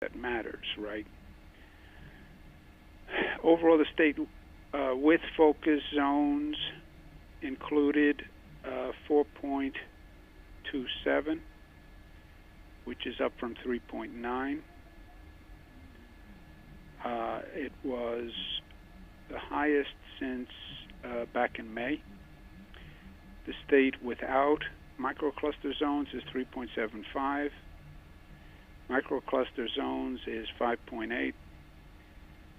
that matters, right? Overall, the state with focus zones included 4.27, which is up from 3.9. It was the highest since back in May. The state without microcluster zones is 3.75. Microcluster zones is 5.8.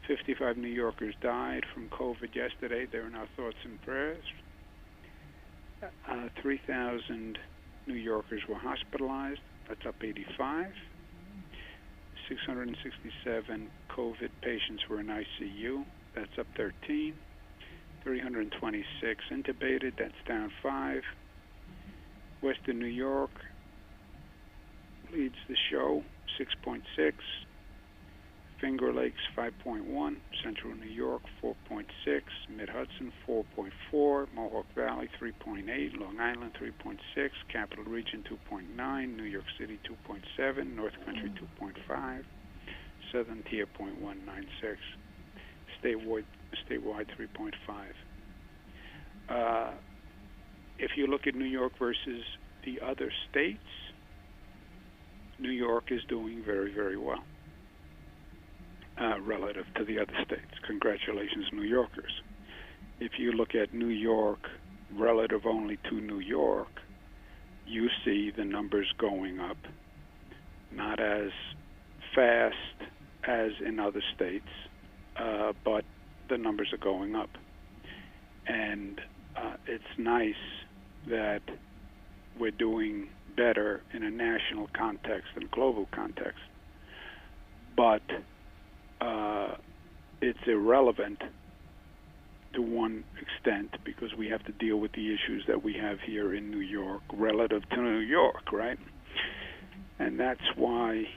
55 New Yorkers died from COVID yesterday. They're in our thoughts and prayers. 3,000 New Yorkers were hospitalized. That's up 85. 667 COVID patients were in ICU. That's up 13. 326 intubated. That's down 5. Western New York leads the show, 6.6. Finger Lakes, 5.1. Central New York, 4.6. Mid-Hudson, 4.4. Mohawk Valley, 3.8. Long Island, 3.6. Capital Region, 2.9. New York City, 2.7. North Country, 2.5. Southern Tier, 0.196. Statewide, 3.5. If you look at New York versus the other states, New York is doing very, very well relative to the other states. Congratulations, New Yorkers. If you look at New York relative only to New York, you see the numbers going up, not as fast as in other states, but the numbers are going up. And it's nice that we're doing better in a national context and global context. But it's irrelevant to one extent because we have to deal with the issues that we have here in New York relative to New York, right? And that's why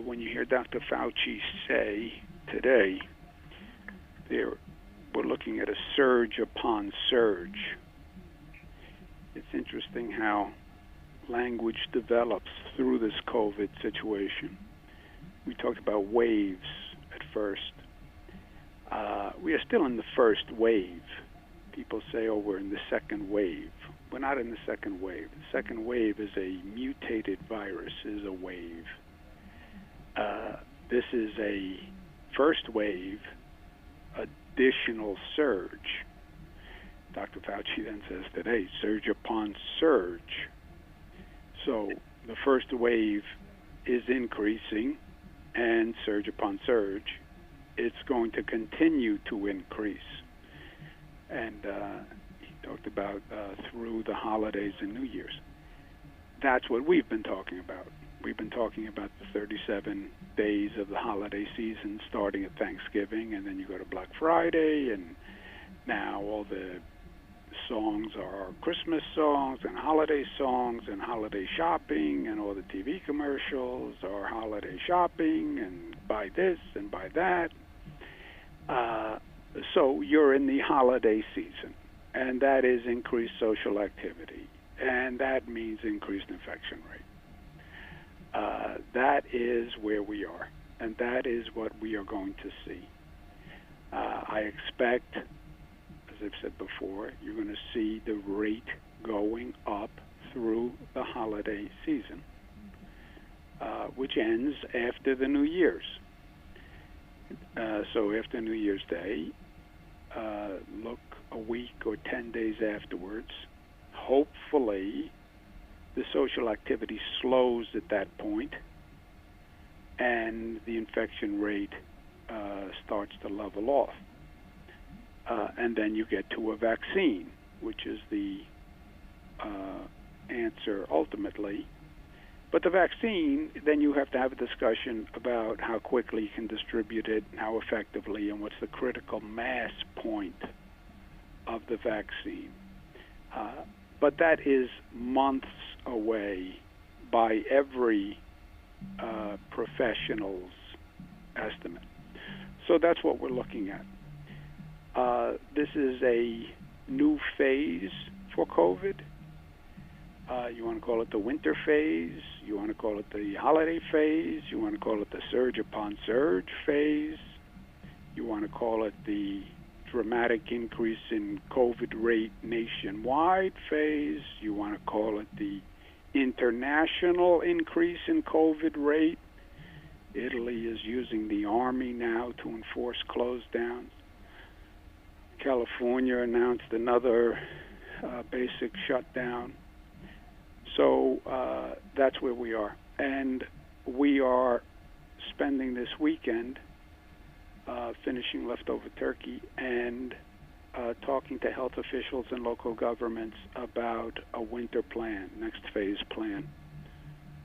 when you hear Dr. Fauci say today, we're looking at a surge upon surge. It's interesting how language develops through this COVID situation. We talked about waves at first. We are still in the first wave. People say, oh, we're in the second wave. We're not in the second wave. The second wave is a mutated virus, is a wave. This is a first wave, additional surge. Dr. Fauci then says today, surge upon surge. So the first wave is increasing, and surge upon surge, it's going to continue to increase. And he talked about through the holidays and New Year's. That's what we've been talking about. We've been talking about the 37 days of the holiday season starting at Thanksgiving, and then you go to Black Friday, and now all the songs are Christmas songs and holiday shopping, and all the TV commercials are holiday shopping and buy this and buy that. So you're in the holiday season, and that is increased social activity, and that means increased infection rate. That is where we are, and that is what we are going to see. I expect, as I've said before, you're going to see the rate going up through the holiday season, which ends after the New Year's. So after New Year's Day, look a week or 10 days afterwards. Hopefully, the social activity slows at that point, and the infection rate starts to level off. And then you get to a vaccine, which is the answer ultimately. But the vaccine, then you have to have a discussion about how quickly you can distribute it, how effectively, and what's the critical mass point of the vaccine. But that is months away by every professional's estimate. So that's what we're looking at. This is a new phase for COVID. You want to call it the winter phase, You want to call it the holiday phase. You want to call it the surge upon surge phase. You want to call it the dramatic increase in COVID rate nationwide phase. You want to call it the international increase in COVID rate. Italy is using the army now to enforce close downs. California announced another basic shutdown. So that's where we are. And we are spending this weekend finishing leftover turkey and talking to health officials and local governments about a winter plan, next phase plan.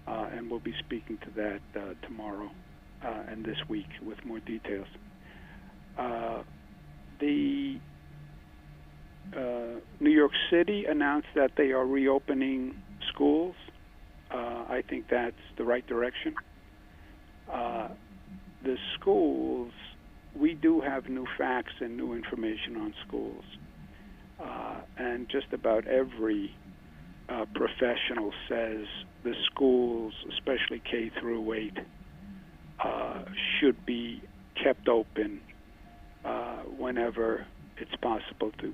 And we'll be speaking to that tomorrow and this week with more details. The New York City announced that they are reopening schools. I think that's the right direction. The schools, we do have new facts and new information on schools. And just about every professional says the schools, especially K through 8, should be kept open whenever it's possible to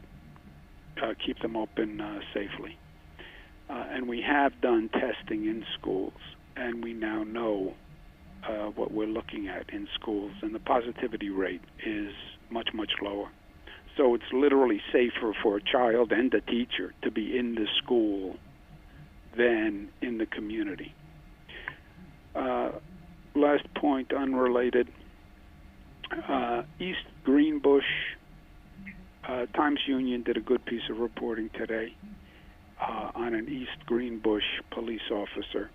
keep them open safely. And we have done testing in schools, and we now know what we're looking at in schools, and the positivity rate is much, much lower. So it's literally safer for a child and a teacher to be in the school than in the community. Last point, unrelated. East Greenbush, Times-Union did a good piece of reporting today on an East Greenbush police officer.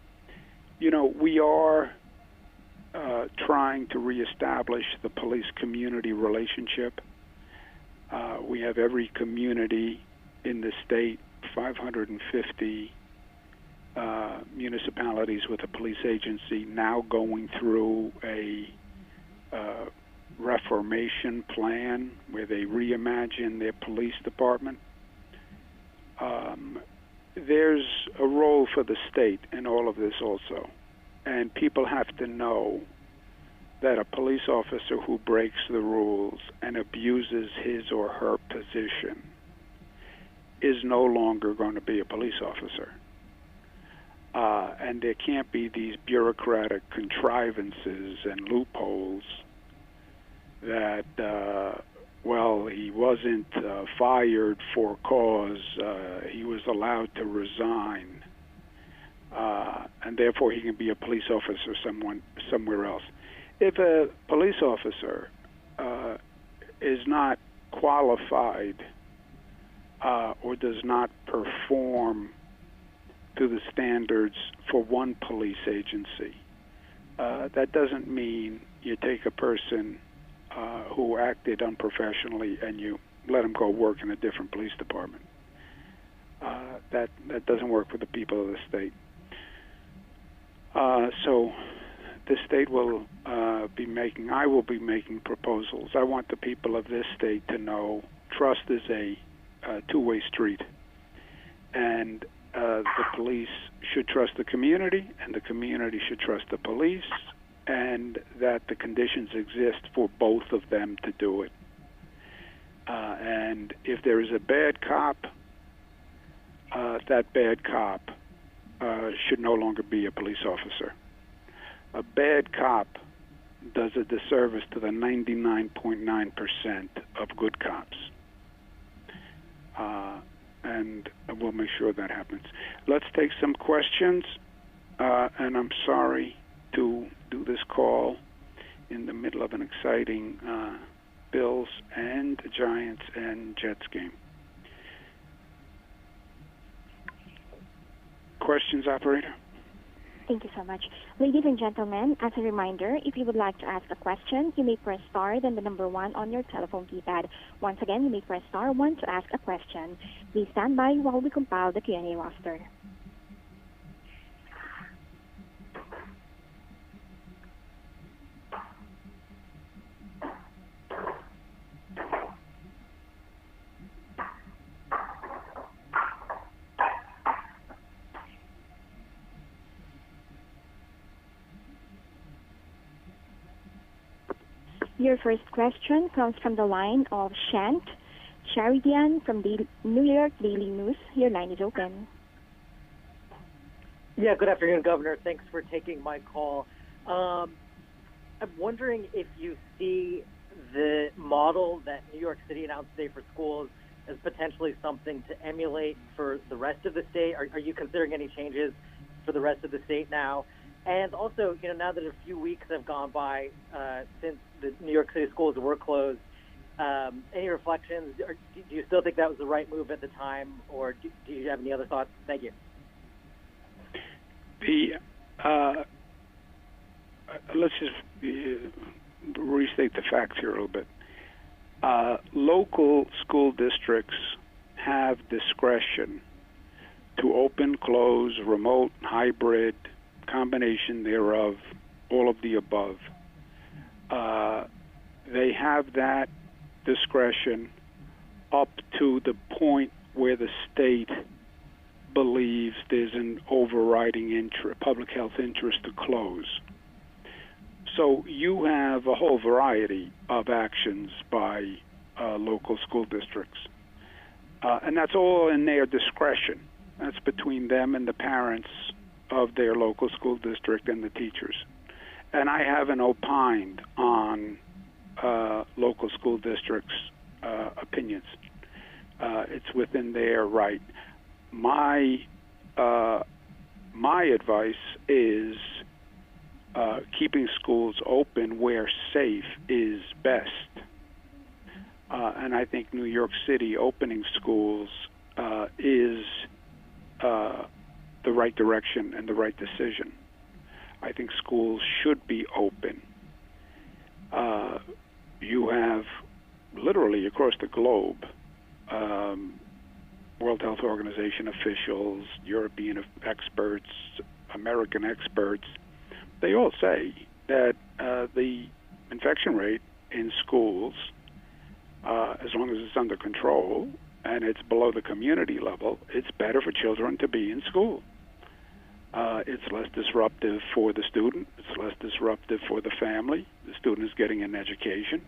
You know, we are trying to reestablish the police-community relationship. We have every community in the state, 550 municipalities with a police agency, now going through a reformation plan where they reimagine their police department. There's a role for the state in all of this also. And people have to know that a police officer who breaks the rules and abuses his or her position is no longer going to be a police officer. And there can't be these bureaucratic contrivances and loopholes that, well, he wasn't fired for cause, he was allowed to resign, and therefore he can be a police officer somewhere else. If a police officer is not qualified or does not perform to the standards for one police agency, that doesn't mean you take a person who acted unprofessionally and you let him go work in a different police department. That doesn't work for the people of the state. So the state will I will be making proposals. I want the people of this state to know trust is a two-way street. And the police should trust the community, and the community should trust the police, and that the conditions exist for both of them to do it. And if there is a bad cop, that bad cop should no longer be a police officer. A bad cop does a disservice to the 99.9% of good cops. And we'll make sure that happens. Let's take some questions. And I'm sorry to do this call in the middle of an exciting Bills and Giants and Jets game. Questions, operator? Thank you so much. Ladies and gentlemen, as a reminder, if you would like to ask a question, you may press star, then the number 1 on your telephone keypad. Once again, you may press star 1 to ask a question. Please stand by while we compile the Q&A roster. Your first question comes from the line of Shant Sharidian from the New York Daily News. Your line is open. Yeah, good afternoon, Governor. Thanks for taking my call. I'm wondering if you see the model that New York City announced today for schools as potentially something to emulate for the rest of the state. Are you considering any changes for the rest of the state now? And also, now that a few weeks have gone by since the New York City schools were closed, any reflections? Or do you still think that was the right move at the time, or do you have any other thoughts? Thank you. Let's just restate the facts here a little bit. Local school districts have discretion to open, close, remote, hybrid, combination thereof, all of the above. They have that discretion up to the point where the state believes there's an overriding public health interest to close. So you have a whole variety of actions by local school districts. And that's all in their discretion. That's between them and the parents of their local school district and the teachers. And I haven't opined on local school districts' opinions. It's within their right. My advice is keeping schools open where safe is best. And I think New York City opening schools is the right direction and the right decision. I think schools should be open. You have literally across the globe World Health Organization officials, European experts, American experts. They all say that the infection rate in schools, as long as it's under control and it's below the community level, it's better for children to be in school. It's less disruptive for the student. It's less disruptive for the family. The student is getting an education.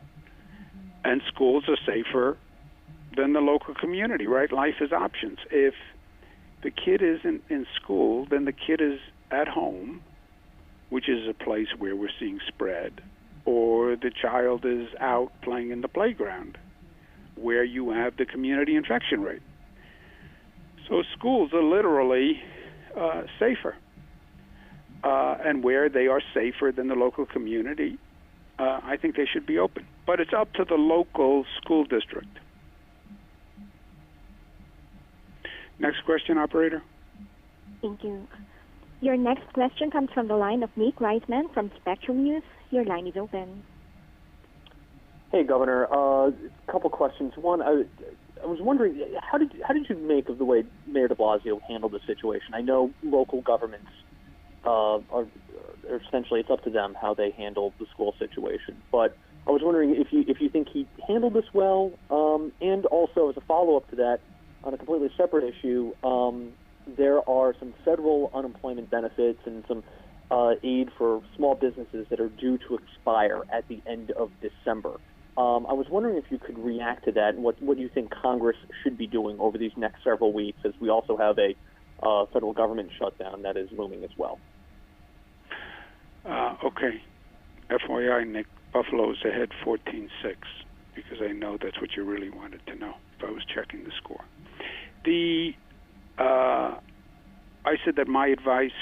And schools are safer than the local community, right? Life is options. If the kid isn't in school, then the kid is at home, which is a place where we're seeing spread, or the child is out playing in the playground, where you have the community infection rate. So schools are literally safer. And where they are safer than the local community, I think they should be open. But it's up to the local school district. Next question, operator. Thank you. Your next question comes from the line of Nick Reisman from Spectrum News. Your line is open. Hey, Governor. A couple questions. One, I was wondering, how did you make of the way Mayor de Blasio handled the situation? I know local governments are essentially, it's up to them how they handle the school situation. But I was wondering if you think he handled this well, and also as a follow-up to that, on a completely separate issue, there are some federal unemployment benefits and some aid for small businesses that are due to expire at the end of December. I was wondering if you could react to that and what you think Congress should be doing over these next several weeks, as we also have a federal government shutdown that is looming as well. Okay. FYI, Nick, Buffalo is ahead 14-6, because I know that's what you really wanted to know if I was checking the score. I said that my advice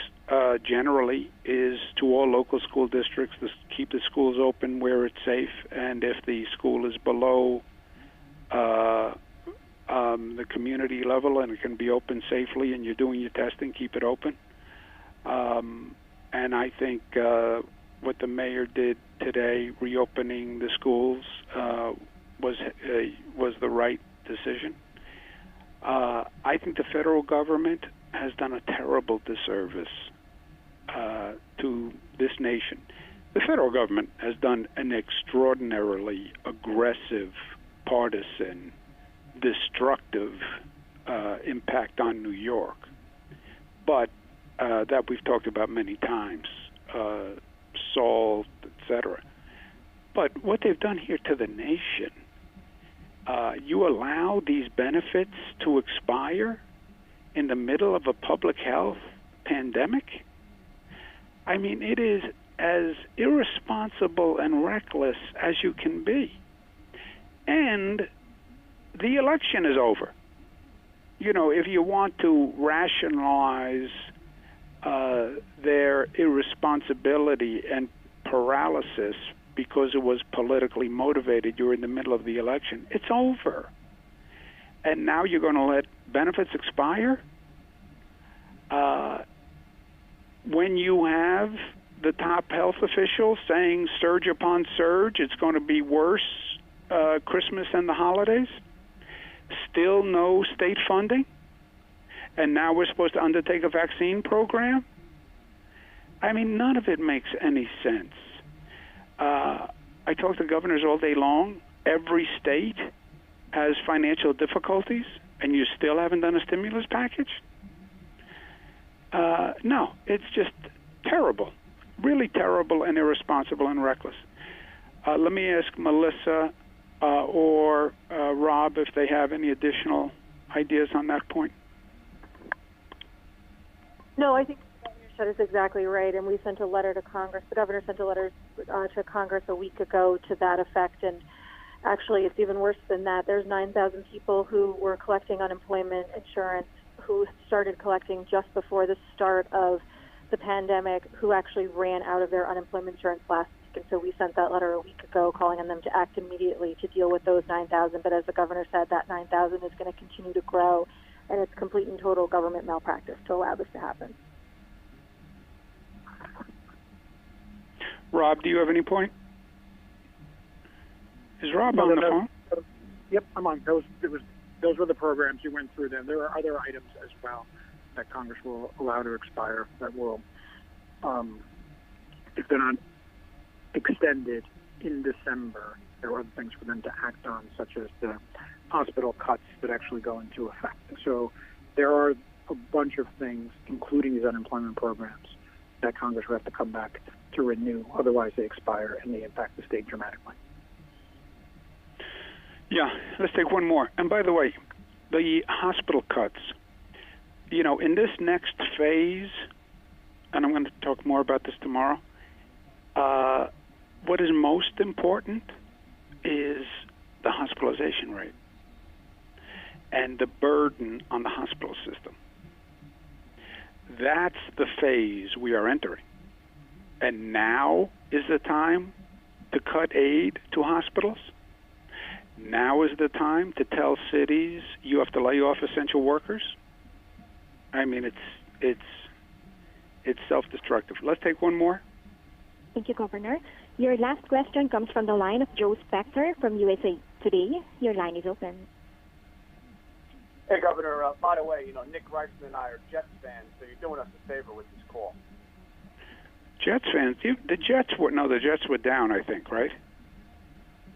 generally is to all local school districts to keep the schools open where it's safe, and if the school is below the community level and it can be open safely and you're doing your testing, keep it open. And I think what the mayor did today, reopening the schools, was the right decision. I think the federal government has done a terrible disservice to this nation. The federal government has done an extraordinarily aggressive, partisan, destructive impact on New York, but that we've talked about many times, SALT, etc. But what they've done here to the nation, you allow these benefits to expire in the middle of a public health pandemic? I mean, it is as irresponsible and reckless as you can be. And the election is over. You know, if you want to rationalize their irresponsibility and paralysis because it was politically motivated during the middle of the election, it's over. And now you're going to let benefits expire? When you have the top health officials saying surge upon surge, it's going to be worse Christmas and the holidays? Still no state funding? And now we're supposed to undertake a vaccine program? I mean, none of it makes any sense. I talk to governors all day long. Every state has financial difficulties, and you still haven't done a stimulus package? No, it's just terrible, really terrible and irresponsible and reckless. Let me ask Melissa or Rob if they have any additional ideas on that point. No, I think the governor said it's exactly right, and we sent a letter to Congress. The governor sent a letter to Congress a week ago to that effect, and actually it's even worse than that. There's 9,000 people who were collecting unemployment insurance who started collecting just before the start of the pandemic who actually ran out of their unemployment insurance last week. And so we sent that letter a week ago calling on them to act immediately to deal with those 9,000. But as the governor said, that 9,000 is going to continue to grow, and it's complete and total government malpractice to allow this to happen. Rob, do you have any point? Is Rob on the phone? Yep, I'm on. Those were the programs you went through them. There are other items as well that Congress will allow to expire that will, if they're not extended in December, there are other things for them to act on, such as the hospital cuts that actually go into effect. So there are a bunch of things, including these unemployment programs, that Congress will have to come back to renew. Otherwise, they expire and they impact the state dramatically. Yeah, let's take one more. And by the way, the hospital cuts, you know, in this next phase, and I'm going to talk more about this tomorrow, what is most important is the hospitalization rate and the burden on the hospital system. That's the phase we are entering. And now is the time to cut aid to hospitals. Now is the time to tell cities you have to lay off essential workers. I mean, it's self-destructive. Let's take one more. Thank you, Governor. Your last question comes from the line of Joe Spector from USA Today. Your line is open. Hey, Governor. By the way, you know, Nick Reisman and I are Jets fans, so you're doing us a favor with this call. Jets fans? The Jets were down, I think, right?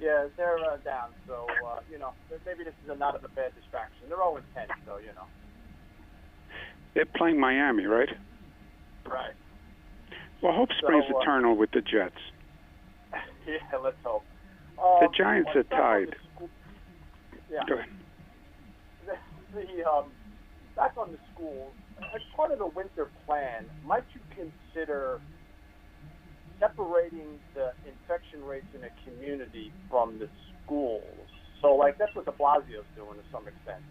Yeah, they're down, so, you know, maybe this is not a bad distraction. They're 0-10, so, you know. They're playing Miami, right? Right. Well, hope springs eternal with the Jets. Yeah, let's hope. The Giants are tied. Yeah. Go ahead. Back on the schools, as part of the winter plan, might you consider separating the infection rates in a community from the schools? So, like, that's what de Blasio's doing to some extent.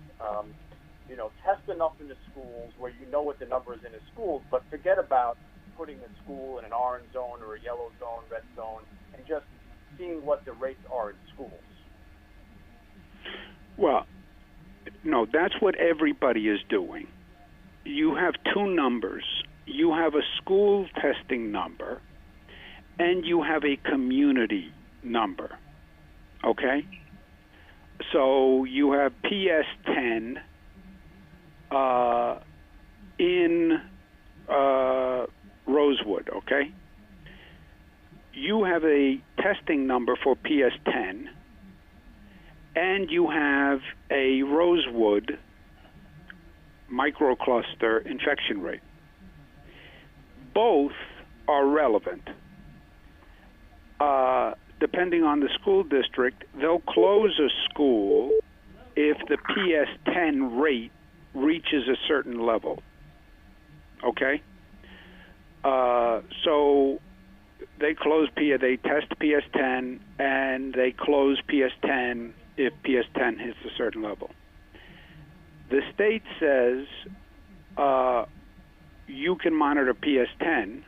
You know, test enough in the schools where you know what the number is in the schools, but forget about putting the school in an orange zone or a yellow zone, red zone, and just seeing what the rates are in schools. Well, no, that's what everybody is doing. You have two numbers. You have a school testing number, and you have a community number, okay? So you have PS10 in Rosewood, okay? You have a testing number for PS10, and you have a Rosewood microcluster infection rate. Both are relevant depending on the school district, they'll close a school if the PS10 rate reaches a certain level. Okay? So they test PS10 and they close PS10 if PS10 hits a certain level. The state says you can monitor PS10.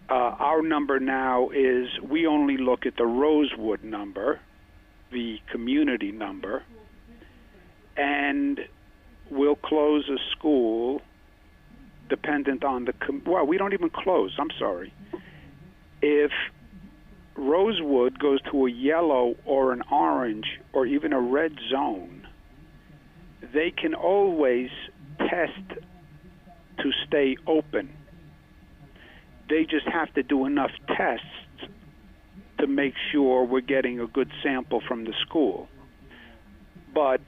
Our number now is we only look at the Rosewood number, the community number, and we'll close a school dependent on the we don't even close. I'm sorry. If Rosewood goes to a yellow or an orange or even a red zone, they can always test to stay open. They just have to do enough tests to make sure we're getting a good sample from the school. But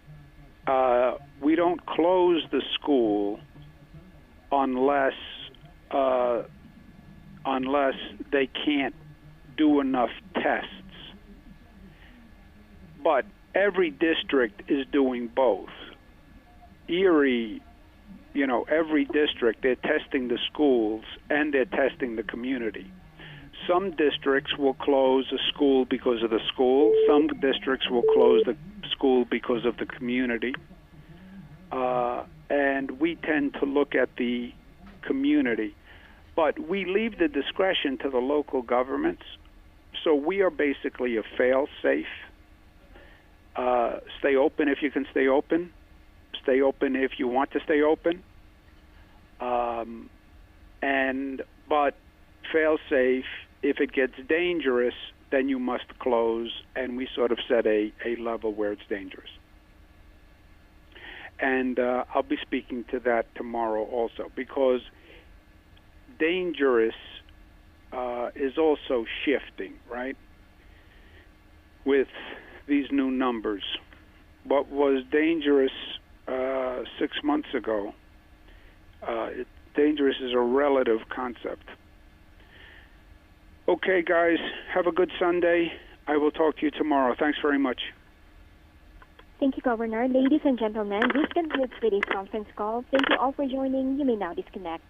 we don't close the school unless they can't do enough tests. But every district is doing both. Erie, every district, they're testing the schools and they're testing the community. Some districts will close a school because of the school. Some districts will close the school because of the community. And we tend to look at the community. But we leave the discretion to the local governments. So we are basically a fail-safe. Stay open if you can stay open. Stay open if you want to stay open. But fail-safe, if it gets dangerous, then you must close, and we sort of set a level where it's dangerous. And I'll be speaking to that tomorrow also, because dangerous is also shifting, right? With these new numbers. What was dangerous 6 months ago, dangerous is a relative concept. Okay, guys, have a good Sunday. I will talk to you tomorrow. Thanks very much. Thank you, Governor. Ladies and gentlemen, this concludes today's conference call. Thank you all for joining. You may now disconnect.